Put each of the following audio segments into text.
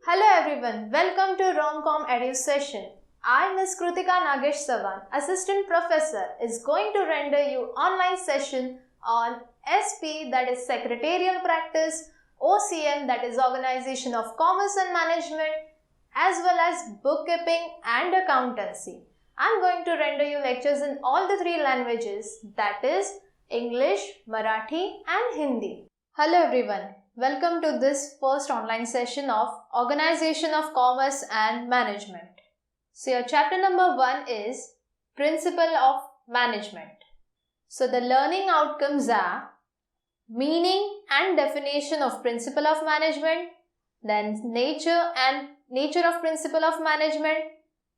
Hello everyone, welcome to Romcom Edu session. I, Ms. Krutika Nagesh Savan, Assistant Professor, is going to render you online session on SP, that is Secretarial Practice, OCM, that is Organization of Commerce and Management, as well as Bookkeeping and Accountancy. I am going to render you lectures in all the three languages, that is English, Marathi and Hindi. Hello everyone. Welcome to this first online session of Organization of Commerce and Management. So your chapter number 1 is Principle of Management. So the learning outcomes are meaning and definition of Principle of Management, then nature of Principle of Management,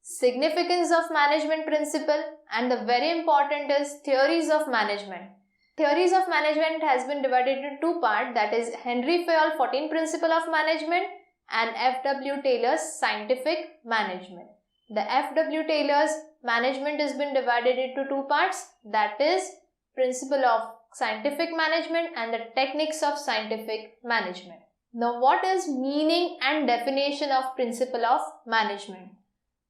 significance of Management Principle, and the very important is theories of management. Theories of management has been divided into two parts, that is Henry Fayol 14 Principle of Management and F.W. Taylor's Scientific Management. The F.W. Taylor's management has been divided into two parts, that is Principle of Scientific Management and the Techniques of Scientific Management. Now what is meaning and definition of Principle of Management?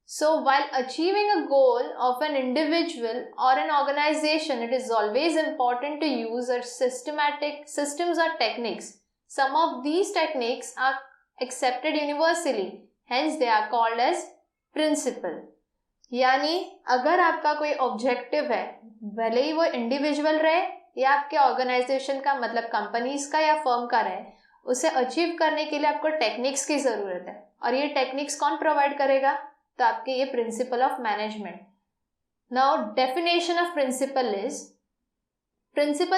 So while achieving a goal of an individual or an organization, it is always important to use a systematic systems or techniques. Some of these techniques are accepted universally, hence they are called as principle. यानी अगर आपका कोई objective है, भले ही वो individual रहे या आपके ऑर्गेनाइजेशन का मतलब कंपनीज का या फर्म का रहे, उसे अचीव करने के लिए आपको टेक्निक्स की ज़रूरत है और ये टेक्निक्स कौन प्रोवाइड करेगा? तो आपके ये principle of management. Now definition of principle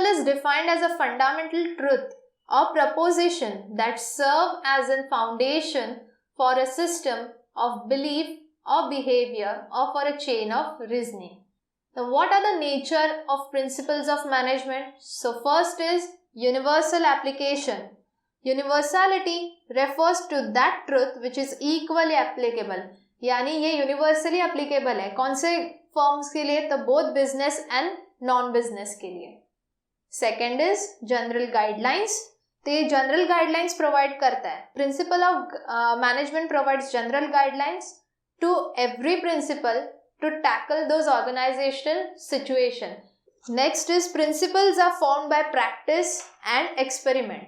is defined as a fundamental truth और proposition that serve as an foundation for a system of belief or behavior or for a chain of reasoning. Now what are the nature of principles of management? So first is universal application. Universality refers to that truth which is equally applicable. यानी ये universally applicable है. कौन से firms के लिए? तो both business and non business के लिए. Second is general guidelines. तो ये जनरल गाइडलाइंस प्रोवाइड करता है. Principal of management provides general guidelines to every principle to tackle those organizational situation. Next is principles are formed by practice and experiment.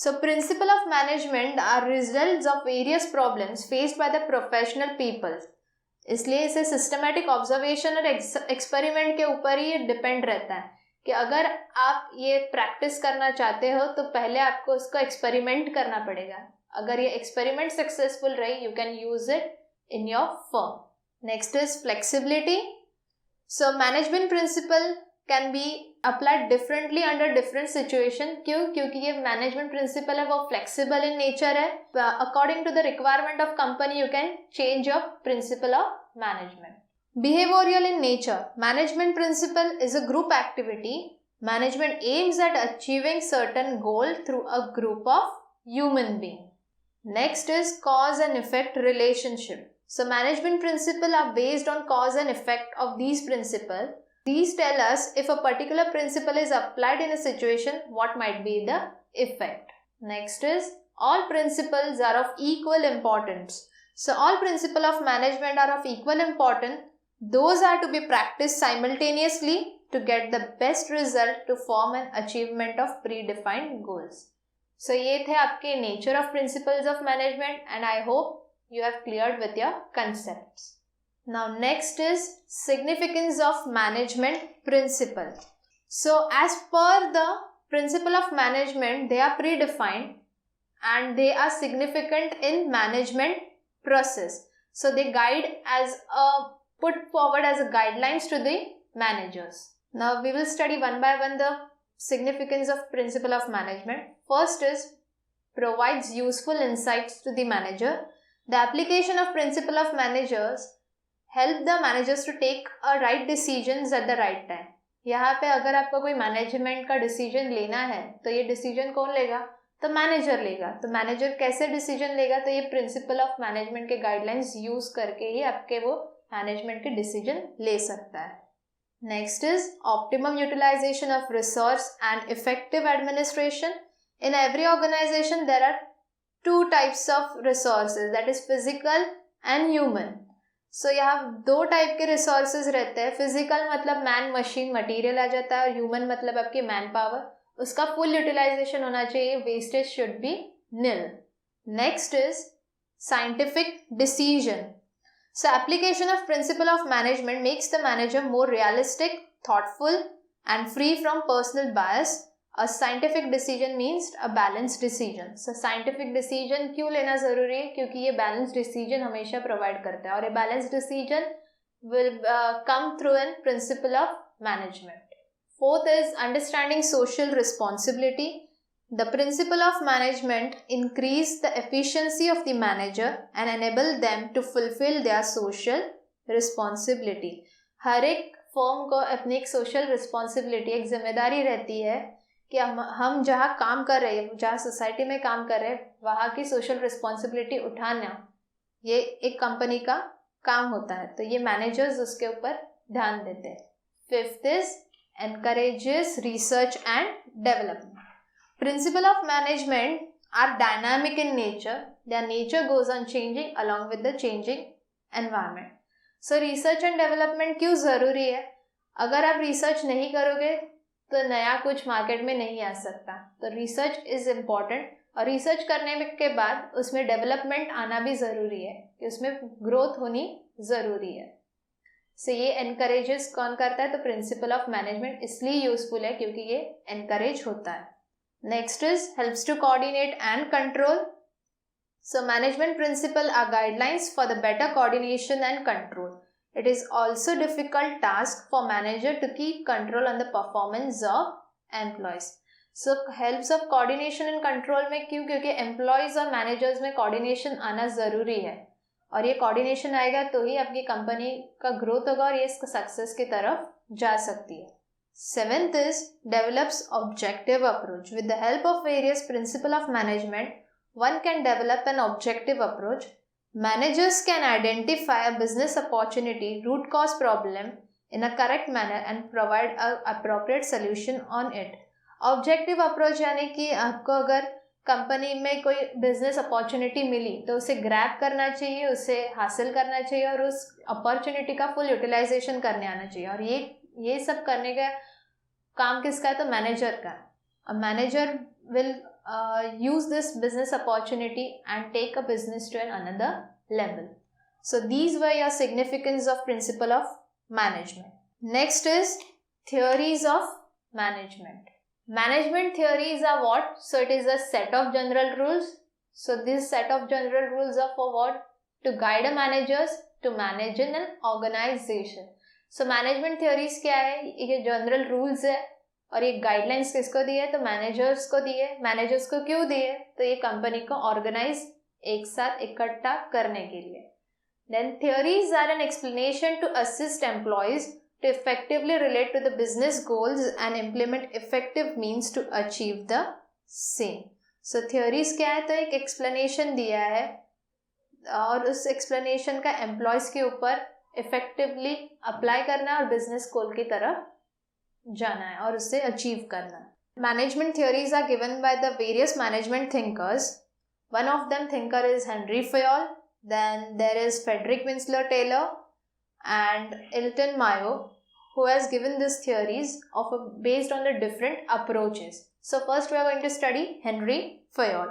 So principle of management are results of various problems faced by the professional people. इसलिए इसे systematic observation और experiment के ऊपर ही depend रहता है कि अगर आप ये प्रैक्टिस करना चाहते हो तो पहले आपको उसको एक्सपेरिमेंट करना पड़ेगा. अगर ये एक्सपेरिमेंट सक्सेसफुल रही, you can use it in your firm. Next is flexibility. So management principle can be applied differently under different situation. क्यों? क्योंकि ये management principle है वो flexible in nature है. According to the requirement of company, you can change your principle of management. Behavioral in nature. Management principle is a group activity. Management aims at achieving certain goal through a group of human beings. Next is cause and effect relationship. So management principles are based on cause and effect of these principles. These tell us if a particular principle is applied in a situation, what might be the effect. Next is all principles are of equal importance. So all principles of management are of equal importance. Those are to be practiced simultaneously to get the best result to form an achievement of predefined goals. So ये थे आपके nature of principles of management and I hope you have cleared with your concepts. Now next is significance of management principle. So as per the principle of management, they are predefined and they are significant in management process. So they guide as a put forward as a guidelines to the managers. Now we will study one by one the significance of principle of management. First is provides useful insights to the manager. The application of principle of managers help the managers to take a right decisions at the right time. यहाँ पे अगर आपको कोई management का decision लेना है तो ये डिसीजन कौन लेगा? तो मैनेजर लेगा. तो मैनेजर कैसे डिसीजन लेगा? तो ये प्रिंसिपल ऑफ मैनेजमेंट के गाइडलाइंस यूज करके ही आपके वो मैनेजमेंट के डिसीजन ले सकता है. Next is optimum utilisation of resource and effective administration. In every organization, there are two types of resources, that is physical and human. So यहाँ दो टाइप के रिसोर्सेज रहते हैं. फिजिकल मतलब मैन मशीन मटेरियल आ जाता है, और ह्यूमन मतलब आपकी मैन पावर, उसका फुल यूटिलाइजेशन होना चाहिए. Wastage should be nil. Next is scientific decision. So application of principle of management makes the manager more realistic, thoughtful and free from personal bias. A scientific decision means a balanced decision. So scientific decision क्यों लेना ज़रूरी है? क्योंकि ये balanced decision हमेशा provide करता है, और ये balanced decision will come through in principle of management. Fourth is understanding social responsibility. The principle of management increase the efficiency of the manager and enable them to fulfill their social responsibility. हर एक firm को अपनी एक social responsibility, एक जिम्मेदारी रहती है कि हम जहाँ काम कर रहे हैं, जहाँ सोसाइटी में काम कर रहे हैं, वहाँ की सोशल रिस्पॉन्सिबिलिटी उठाना ये एक कंपनी का काम होता है. तो ये मैनेजर्स उसके ऊपर ध्यान देते हैं. Fifth is encourages research and development. Principle of management are dynamic in nature. Their nature goes on changing along with the changing environment. So research and development क्यों ज़रूरी है? अगर आप रिसर्च नहीं करोगे तो नया कुछ मार्केट में नहीं आ सकता. तो रिसर्च इज़ इम्पॉर्टेंट, और रिसर्च करने के बाद उसमें डेवलपमेंट आना भी ज़रूरी है, कि उसमें ग्रोथ होनी ज़रूरी है. So ये एनकरेजेस कौन करता है? तो प्रिंसिपल ऑफ मैनेजमेंट इसलिए यूजफुल है क्योंकि ये एनकरेज होता है. Next is helps to coordinate and control. So management principle are guidelines for the better coordination and control. It is also difficult task for manager to keep control on the performance of employees. So helps of coordination and control में क्यों? क्योंकि employees और managers में coordination आना ज़रूरी है, और ये coordination आएगा तो ही आपकी कंपनी का ग्रोथ होगा और ये सक्सेस की तरफ जा सकती है. Seventh is develops objective approach. With the help of various principle of management, one can develop an objective approach. Managers can identify a business opportunity, root cause problem in a correct manner and provide a appropriate solution on it. Objective approach यानी कि आपको अगर company में कोई business opportunity मिली तो उसे grab करना चाहिए, उसे हासिल करना चाहिए, और उस अपॉर्चुनिटी का फुल यूटिलाइजेशन करने आना चाहिए. और ये सब करने का काम किसका है? तो मैनेजर का. A manager will use this business opportunity and take a business to another level. So these were your significance of principle of management. Next is theories of management. Management theories are what? So it is a set of general rules. So this set of general rules are for what? To guide a managers to manage in an organization. So management theories क्या है? ये general rules है, और ये guidelines किसको दिए? तो managers को दिए. मैनेजर्स को क्यों दिए? तो ये कंपनी को ऑर्गेनाइज एक साथ इकट्ठा करने के लिए. Then theories are an explanation to assist employees to effectively relate to the business goals and implement effective means to achieve the same. So theories क्या है? तो एक एक्सप्लेनेशन दिया है, और उस एक्सप्लेनेशन का एम्प्लॉयज के ऊपर इफेक्टिवली अप्लाई करना है और बिजनेस गोल की तरफ जाना है और उससे अचीव करना है. Management theories are given by the various management thinkers. One of them thinker is Henry Fayol, then there is Frederick Winslow Taylor and Elton Mayo, who has given these theories based on the different approaches. So first we are going to study Henry Fayol.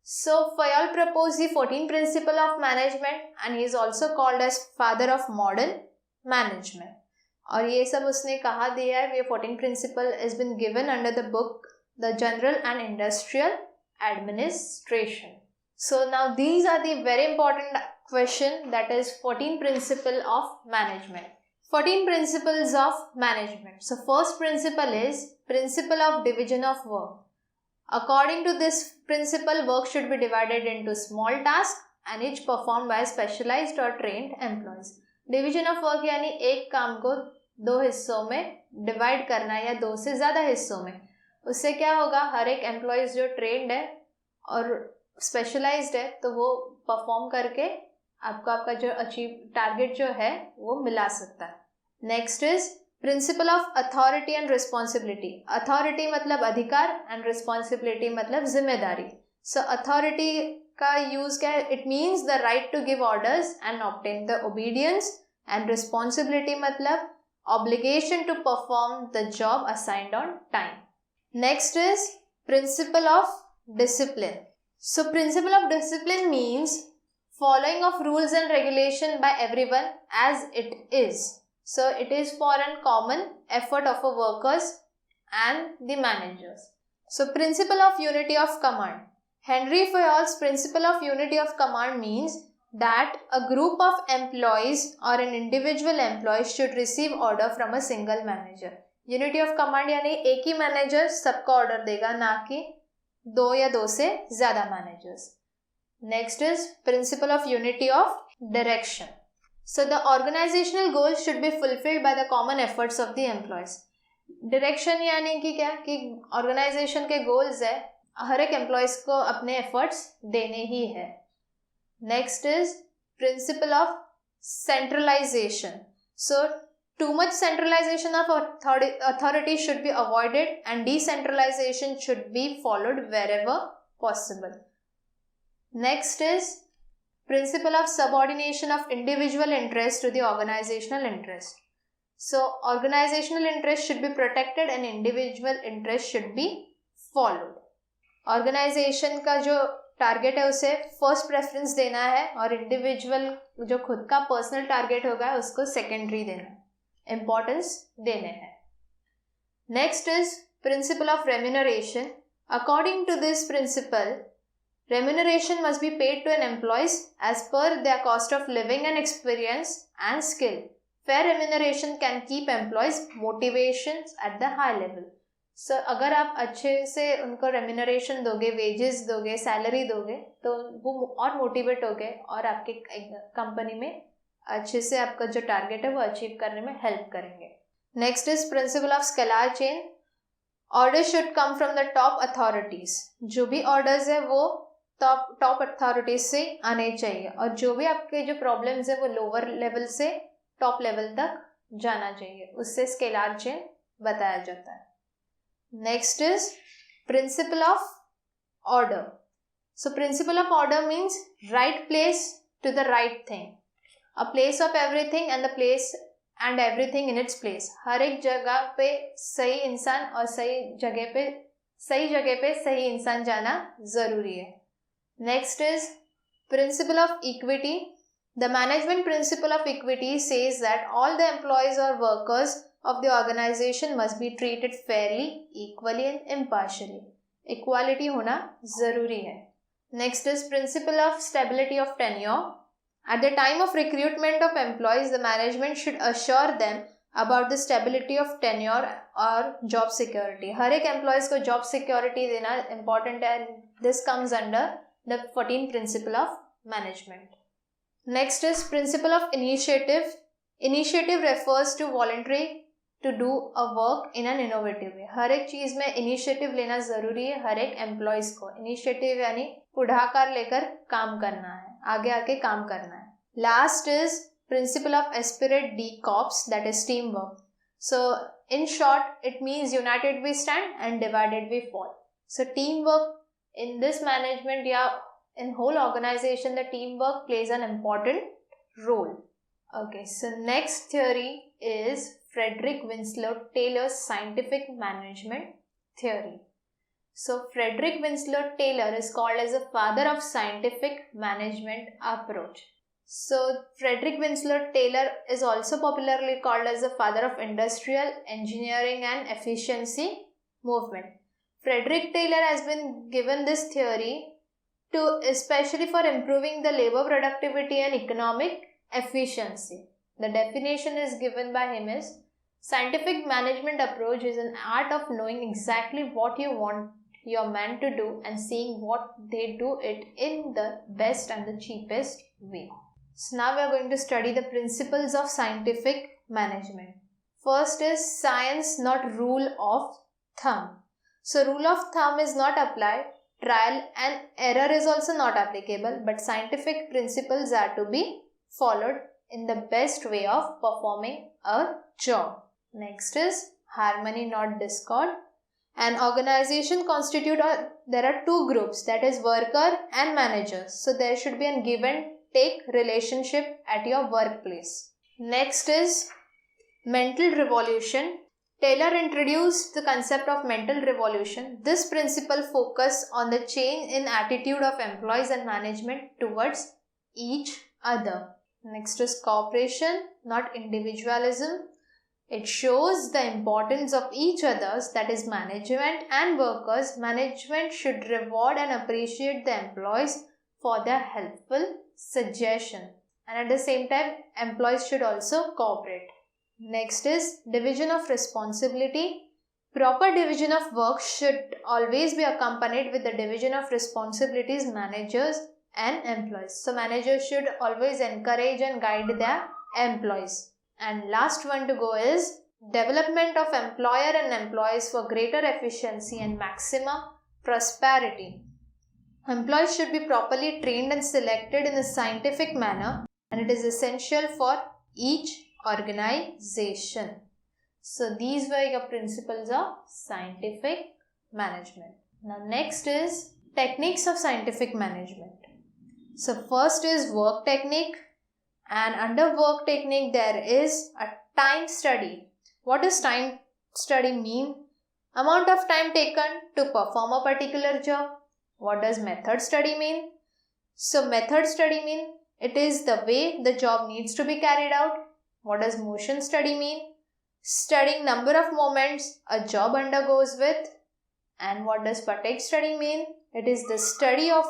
So Fayol proposed the 14 principle of management and he is also called as father of modern management. और ये सब उसने कहा दिया है. ये 14 principle has been given under the book The General and Industrial Administration. So now these are the very important question, that is 14 principle of management. 14 principles of management. So first principle is principle of division of work. According to this principle, work should be divided into small tasks and each performed by specialized or trained employees. Division of work यानी एक काम को दो हिस्सों में divide करना या दो से ज़्यादा हिस्सों में. उससे क्या होगा? हर एक एम्प्लॉयज़ जो ट्रेंड है और स्पेशलाइज्ड है तो वो परफॉर्म करके आपका जो अचीव टारगेट जो है वो मिला सकता है. Next is principle of authority and responsibility. Authority मतलब अधिकार एंड रिस्पॉन्सिबिलिटी मतलब जिम्मेदारी. सो अथॉरिटी का यूज क्या है? It means the right to give orders and obtain the obedience, and responsibility मतलब obligation to perform the job assigned on time. Next is principle of discipline. So principle of discipline means following of rules and regulation by everyone as it is. So it is for a common effort of a workers and the managers. So principle of unity of command. Henry Fayol's principle of unity of command means that a group of employees or an individual employee should receive order from a single manager. Unity of command यानी एक ही manager सबका order देगा, ना कि दो या दो से ज्यादा managers. Next is principle of unity of direction. So the organizational goals should be fulfilled by the common efforts of the employees. Direction यानी कि क्या, कि ऑर्गेनाइजेशन के गोल्स है, हर एक एम्प्लॉयज को अपने एफर्ट्स देने ही है. Next is principle of centralization. So too much centralization of authority should be avoided and decentralization should be followed wherever possible. Next is principle of subordination of individual interest to the organizational interest. So organizational interest should be protected and individual interest should be followed. Organisation का जो target है उसे first preference देना है और individual जो खुद का पर्सनल टारगेट होगा उसको सेकेंडरी देना है, इम्पोर्टेंस देने हैं. Next is principle of remuneration. According to this principle, remuneration must be paid to an employees as per their cost of living and experience and skill. Fair remuneration can keep employees motivation at the high level. So अगर आप अच्छे से उनको remuneration दोगे, wages दोगे, salary दोगे, तो वो और मोटिवेट होगे और आपके कंपनी में अच्छे से आपका जो टारगेट है वो अचीव करने में हेल्प करेंगे. Next is principle of scalar chain. Order should come from the top authorities. जो भी ऑर्डर्स है वो टॉप अथॉरिटीज से आने चाहिए और जो भी आपके जो प्रॉब्लम्स है वो लोअर लेवल से टॉप लेवल तक जाना चाहिए. उससे स्केलार चेन बताया जाता है. Next is principle of order. So principle of order means right place to the right thing. A place of everything and the place and everything in its place. हर एक जगह पे सही इंसान और सही जगह पे सही इंसान जाना जरूरी है. Next is principle of equity. The management principle of equity says that all the employees or workers of the organization must be treated fairly, equally and impartially. Equality होना जरूरी है. Next is principle of stability of tenure. At the time of recruitment of employees, the management should assure them about the stability of tenure or job security. हर एक employees को job security देना important है. This comes under the 14th principle of management. Next is principle of initiative. Initiative refers to voluntary to do a work in an innovative way. हर एक चीज में initiative लेना जरूरी है. हर एक एम्प्लॉयज को इनिशिएटिव यानी पुढ़ाकार लेकर काम करना है, आगे आके काम करना है. Last is principle of esprit de corps, that is team work. So in short it means united we stand and divided we fall. So team work in this management या in whole organization, the teamwork plays an important role. Okay, so next theory is Frederick Winslow Taylor's scientific management theory. So Frederick Winslow Taylor is called as the father of scientific management approach. So Frederick Winslow Taylor is also popularly called as the father of industrial engineering and efficiency movement. Frederick Taylor has been given this theory to especially for improving the labor productivity and economic efficiency. The definition is given by him as scientific management approach is an art of knowing exactly what you want your man to do and seeing what they do it in the best and the cheapest way. So now we are going to study the principles of scientific management. First is science, not rule of thumb. So rule of thumb is not applied. Trial and error is also not applicable, but scientific principles are to be followed in the best way of performing a job. Next is harmony, not discord. An organization there are two groups, that is worker and managers. So there should be a give and take relationship at your workplace. Next is mental revolution. Taylor introduced the concept of mental revolution. This principle focuses on the change in attitude of employees and management towards each other. Next is cooperation, not individualism. It shows the importance of each other's, that is management and workers. Management should reward and appreciate the employees for their helpful suggestion, and at the same time employees should also cooperate. Next is division of responsibility. Proper division of work should always be accompanied with the division of responsibilities managers and employees. So managers should always encourage and guide their employees. And last one to go is development of employer and employees for greater efficiency and maximum prosperity. Employees should be properly trained and selected in a scientific manner, and it is essential for each organization. So these were your principles of scientific management. Now next is techniques of scientific management. So first is work technique, and under work technique there is a time study. What does time study mean? Amount of time taken to perform a particular job. What does method study mean? So method study mean it is the way the job needs to be carried out. What does motion study mean? Studying number of moments a job undergoes with. And what does fatigue study mean? It is the study of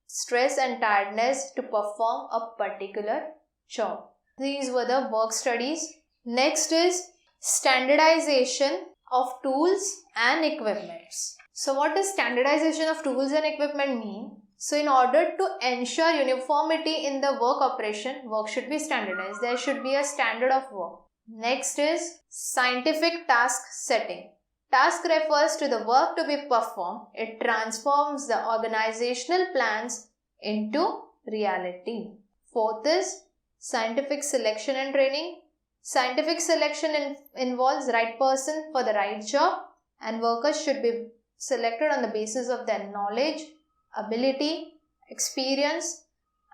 stress and tiredness to perform a particular job. These were the work studies. Next is standardization of tools and equipments. So what does standardization of tools and equipment mean? So in order to ensure uniformity in the work operation, work should be standardized. There should be a standard of work. Next is scientific task setting. Task refers to the work to be performed. It transforms the organizational plans into reality. Fourth is scientific selection and training. Scientific selection involves right person for the right job, and workers should be selected on the basis of their knowledge, ability, experience,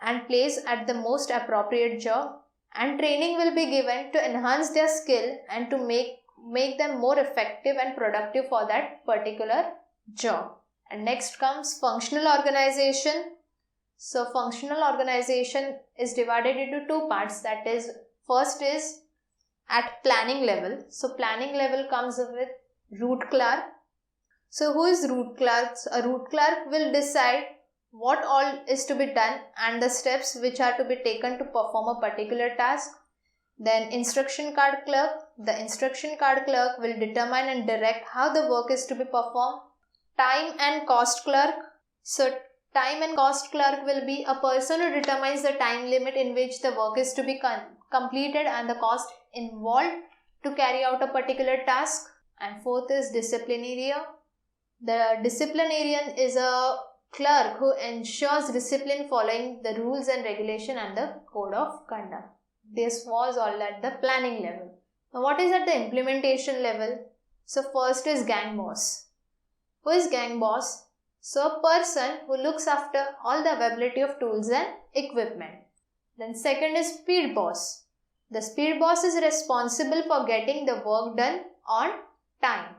and placed at the most appropriate job. And training will be given to enhance their skill and to make them more effective and productive for that particular job. And next comes functional organization. So functional organization is divided into two parts. That is, first is at planning level. So planning level comes with root clerk. So who is root clerk? A root clerk will decide what all is to be done and the steps which are to be taken to perform a particular task. Then instruction card clerk. The instruction card clerk will determine and direct how the work is to be performed. Time and cost clerk. So time and cost clerk will be a person who determines the time limit in which the work is to be completed and the cost involved to carry out a particular task. And fourth is disciplinarian. The disciplinarian is a clerk who ensures discipline following the rules and regulation and the code of conduct. This was all at the planning level. Now what is at the implementation level? So first is gang boss. Who is gang boss? So a person who looks after all the availability of tools and equipment. Then second is speed boss. The speed boss is responsible for getting the work done on time.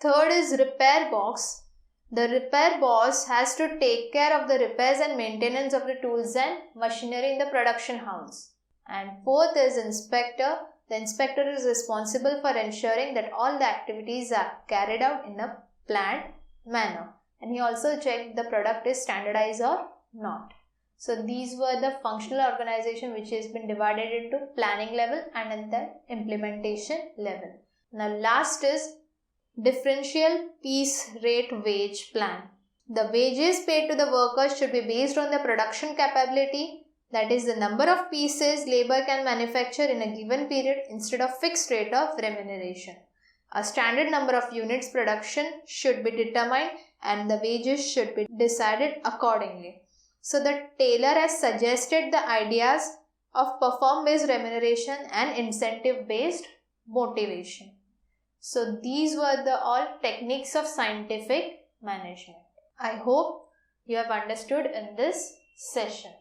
Third is repair boss. The repair boss has to take care of the repairs and maintenance of the tools and machinery in the production house. And fourth is inspector. The inspector is responsible for ensuring that all the activities are carried out in a planned manner. And he also checks the product is standardized or not. So these were the functional organization which has been divided into planning level and in the implementation level. Now last is differential piece rate wage plan. The wages paid to the workers should be based on the production capability, that is the number of pieces labor can manufacture in a given period instead of fixed rate of remuneration. A standard number of units production should be determined and the wages should be decided accordingly. So the Taylor has suggested the ideas of perform based remuneration and incentive based motivation. So these were the all techniques of scientific management. I hope you have understood in this session.